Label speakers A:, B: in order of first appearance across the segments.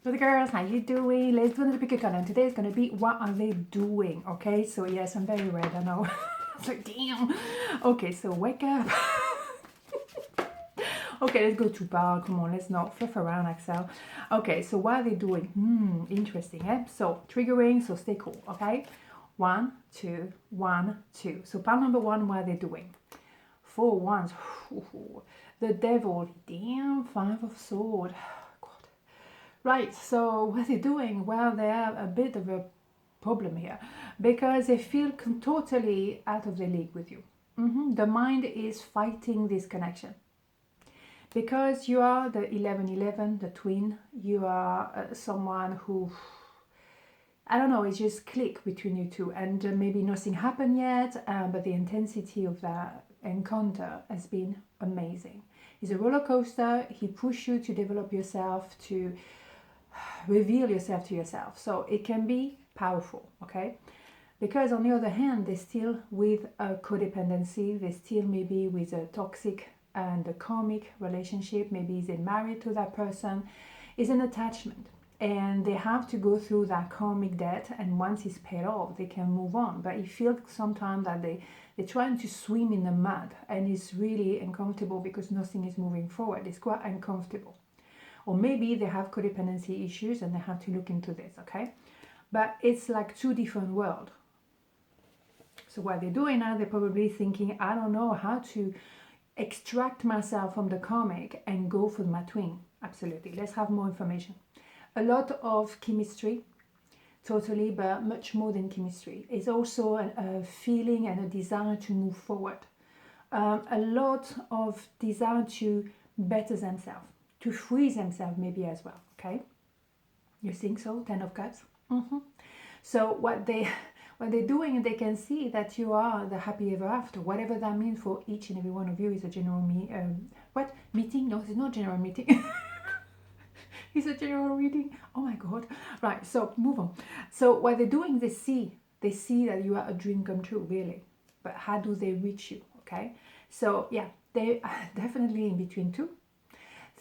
A: But girls, how you doing? Let's do another pickacard, and today is going to be what are they doing? Okay, so yes, I'm very red, I know. It's like, damn. Okay, so wake up. Okay, let's go to bar. Come on, let's not fluff around, Axelle. Okay, so what are they doing? Interesting, eh? So triggering, so stay cool, okay? 1, 2, 1, 2. So pile number 1, what are they doing? 4 wands. The devil. Damn, 5 of swords. God. Right, so what are they doing? Well, they have a bit of a problem here because they feel totally out of the league with you. The mind is fighting this connection. Because you are the 11-11, the twin, you are someone who, I don't know, it's just click between you two, and maybe nothing happened yet, but the intensity of that encounter has been amazing. It's a roller coaster. He pushed you to develop yourself, to reveal yourself to yourself. So it can be powerful, okay? Because on the other hand, they're still with a codependency, they're still maybe with a toxic and a karmic relationship, maybe they're married to that person, is an attachment. And they have to go through that karmic debt, and once it's paid off, they can move on. But you feel sometimes that they're trying to swim in the mud, and it's really uncomfortable because nothing is moving forward. It's quite uncomfortable. Or maybe they have codependency issues and they have to look into this, okay? But it's like two different worlds. So what they're doing now, they're probably thinking, I don't know how to extract myself from the karmic and go for my twin. Absolutely. Let's have more information. A lot of chemistry, totally, but much more than chemistry. It's also a feeling and a desire to move forward. A lot of desire to better themselves, to free themselves maybe as well, okay? You think so? 10 of Cups? So what they're doing, they can see that you are the happy ever after, whatever that means for each and every one of you. Is a general meeting? No, it's not general meeting. It's a general reading. Oh my God. Right, so move on. So what they're doing, they see that you are a dream come true, really. But how do they reach you? Okay. So yeah, they are definitely in between two.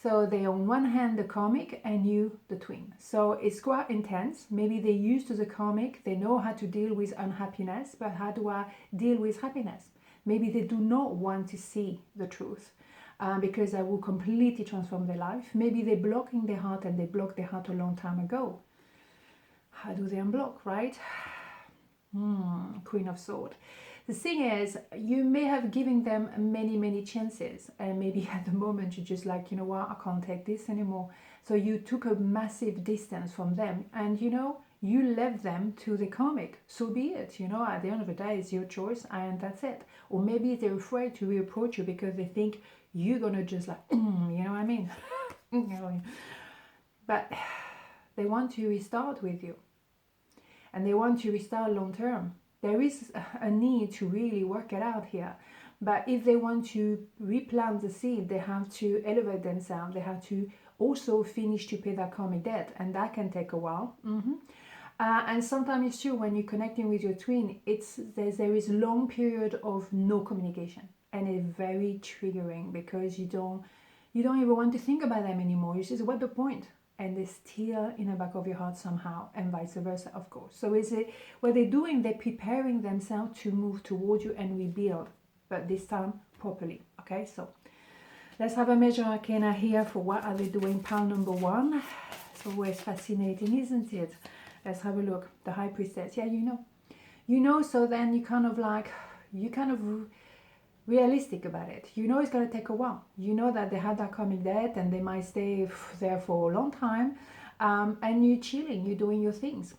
A: So they on one hand the karmic and you the twin. So it's quite intense. Maybe they're used to the karmic. They know how to deal with unhappiness, but how do I deal with happiness? Maybe they do not want to see the truth. Because that will completely transform their life. Maybe they're blocking their heart and they blocked their heart a long time ago. How do they unblock, right? Queen of Swords. The thing is, you may have given them many chances, and maybe at the moment you're just like, you know what, I can't take this anymore. So you took a massive distance from them, and you know, you left them to the karmic. So be it, you know, at the end of the day, it's your choice, and that's it. Or maybe they're afraid to reapproach you because they think you're gonna just like, you know what I mean? But they want to restart with you, and they want to restart long term. There is a need to really work it out here. But if they want to replant the seed, they have to elevate themselves. They have to also finish to pay that karmic debt, and that can take a while. And sometimes it's true, when you're connecting with your twin, there is a long period of no communication, and it's very triggering because you don't even want to think about them anymore. You say, what's the point? And they're still in the back of your heart somehow, and vice versa, of course. So what they're doing, they're preparing themselves to move towards you and rebuild, but this time properly. Okay, so let's have a major arcana here for what are they doing. Pile number 1. It's always fascinating, isn't it? Let's have a look. The High Priestess. Yeah, you know. So then you kind of realistic about it. You know it's going to take a while. You know that they have that karmic debt and they might stay there for a long time, and you're chilling, you're doing your things.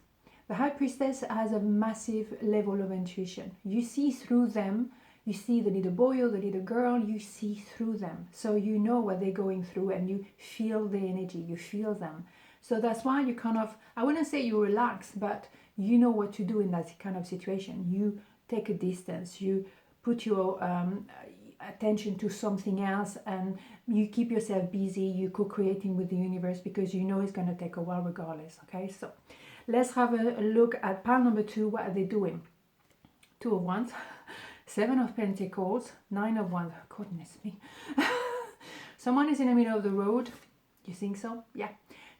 A: The High Priestess has a massive level of intuition. You see through them. You see the little boy or the little girl, you see through them. So you know what they're going through, and you feel the energy, you feel them. So that's why you kind of, I wouldn't say you relax, but you know what to do in that kind of situation. You take a distance, you put your attention to something else, and you keep yourself busy, you co-creating with the universe, because you know it's going to take a while regardless. Okay, so let's have a look at pile number 2. What are they doing? 2 of Wands, 7 of Pentacles, 9 of Wands. Goodness me. Someone is in the middle of the road. You think so? Yeah.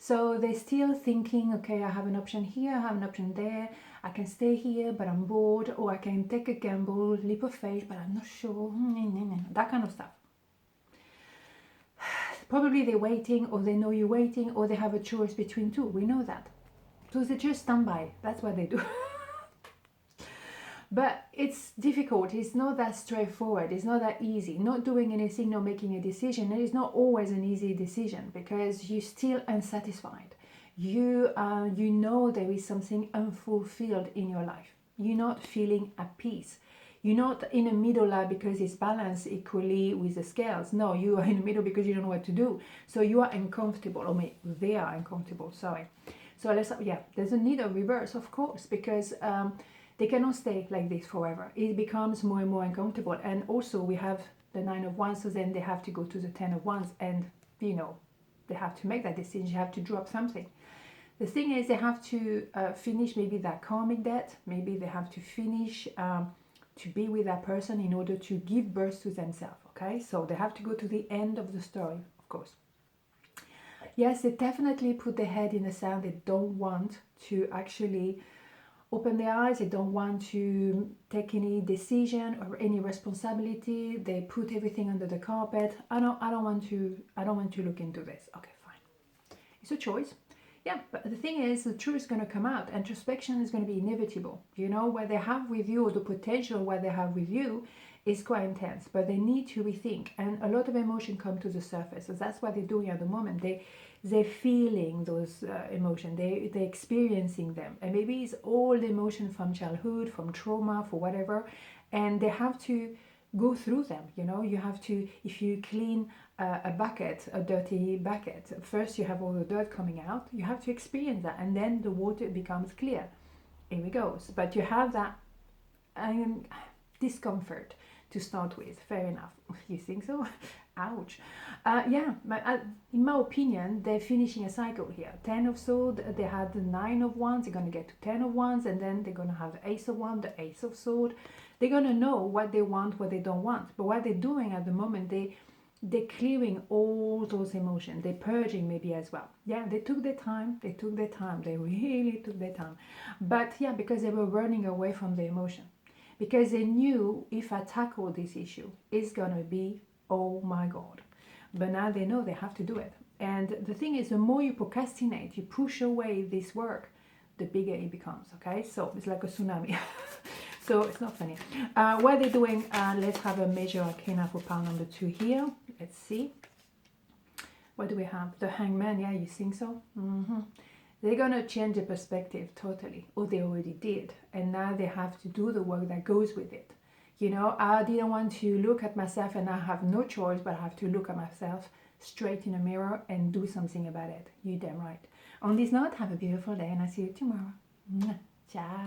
A: So they're still thinking, okay, I have an option here, I have an option there, I can stay here, but I'm bored, or I can take a gamble, leap of faith, but I'm not sure, that kind of stuff. Probably they're waiting, or they know you're waiting, or they have a choice between two. We know that. So they just stand by. That's what they do. But it's difficult. It's not that straightforward. It's not that easy. Not doing anything, not making a decision. It is not always an easy decision because you're still unsatisfied. You know there is something unfulfilled in your life. You're not feeling at peace. You're not in the middle because it's balanced equally with the scales. No, you are in the middle because you don't know what to do. So you are uncomfortable, or maybe they are uncomfortable, sorry. So there's a need of reverse, of course, because they cannot stay like this forever. It becomes more and more uncomfortable. And also we have the 9 of Wands, so then they have to go to the 10 of Wands, and they have to make that decision. You have to drop something. The thing is, they have to finish maybe that karmic debt. Maybe they have to finish to be with that person in order to give birth to themselves. Okay, so they have to go to the end of the story, of course. Yes, they definitely put their head in the sand. They don't want to actually open their eyes. They don't want to take any decision or any responsibility. They put everything under the carpet. I don't want to look into this. Okay, fine. It's a choice. Yeah, but the thing is, the truth is going to come out. Introspection is going to be inevitable. What they have with you, or the potential what they have with you, is quite intense. But they need to rethink, and a lot of emotion come to the surface. So that's what they're doing at the moment. They're feeling those emotions. They're experiencing them, and maybe it's all the emotion from childhood, from trauma, for whatever, and they have to go through them. You have to, if you clean a bucket, a dirty bucket, first you have all the dirt coming out. You have to experience that, and then the water becomes clear. Here we go. But you have that discomfort to start with. Fair enough. You think so? Ouch. Yeah, but in my opinion, they're finishing a cycle here. 10 of Swords, they had the 9 of Wands, they're going to get to 10 of Wands, and then they're going to have the Ace of Wands, the Ace of Swords. They're going to know what they want, what they don't want. But what they're doing at the moment, they're clearing all those emotions. They're purging maybe as well. Yeah, they took their time. They really took their time. But yeah, because they were running away from the emotion. Because they knew if I tackle this issue, it's going to be, oh my God. But now they know they have to do it. And the thing is, the more you procrastinate, you push away this work, the bigger it becomes, okay? So it's like a tsunami. So it's not funny. What they're doing, let's have a major arcana for pile number 2 here. Let's see. What do we have? The Hangman, yeah, you think so? They're going to change the perspective totally, or they already did. And now they have to do the work that goes with it. I didn't want to look at myself, and I have no choice, but I have to look at myself straight in the mirror and do something about it. You damn right. On this note, have a beautiful day, and I'll see you tomorrow. Ciao.